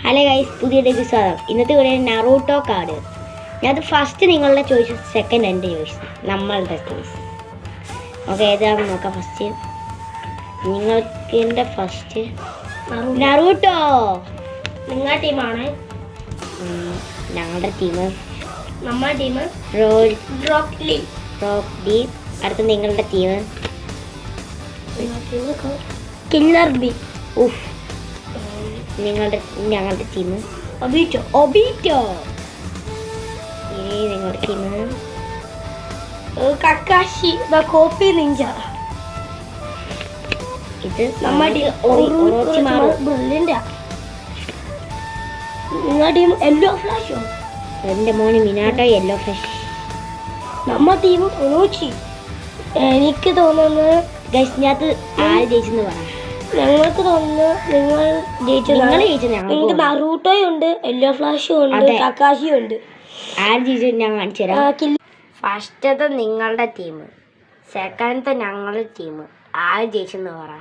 Hello guys, പുതിയ ഡേക്ക് സ്വാഗതം. ഇന്നത്തെ ഇവിടെ നറൂട്ടോ കാർഡ്. ഞാനത് ഫസ്റ്റ് നിങ്ങളുടെ ചോയ്സ്, സെക്കൻഡ് എൻ്റെ ചോയ്സ്, നമ്മളുടെ ചോയ്സ്. ഓക്കെ, ഏതാണെന്ന് നോക്കാം. ഫസ്റ്റ് നിങ്ങൾക്ക് എൻ്റെ ഫസ്റ്റ് നറൂട്ടോ. നിങ്ങളുടെ ടീമാണ്. ഞങ്ങളുടെ ടീം, നമ്മുടെ ടീം റോക്ക് ലീ. അടുത്ത നിങ്ങളുടെ ടീം കില്ലർ ബി. ഉഫ്. ഞങ്ങളുടെ ടീം ഒബീറ്റോ. ഇനി നിങ്ങളുടെ team Kakashi the copy Ninja. ഇത് നമ്മുടെ ബ്രില്യൻ്റാ. നിങ്ങളുടെ ടീം യെല്ലോ ഫ്ലാഷോ. എൻ്റെ മോന് മിനാട്ടോ യെല്ലോ ഫ്രഷ്. നമ്മുടെ ടീം ഒനോച്ചി. എനിക്ക് തോന്നുന്നത് ഗൈസ്, ഞാനത് ആര് ജയിച്ചെന്ന് പറയാം. ഞങ്ങൾക്ക് തോന്നുന്നു നിങ്ങൾ ജയിച്ചു. നിങ്ങൾക്ക് നറൂട്ടോയും ഉണ്ട്, യെല്ലോ ഫ്ലാഷും ഉണ്ട്, കക്കാഷിയും ഉണ്ട്. ആര് ജയിച്ചു ഞാൻ കാണിച്ചു തരാം. ഫസ്റ്റത്തെ നിങ്ങളുടെ ടീം, സെക്കൻഡത്തെ ഞങ്ങളുടെ ടീം. ആര് ജയിച്ചെന്ന് പറ.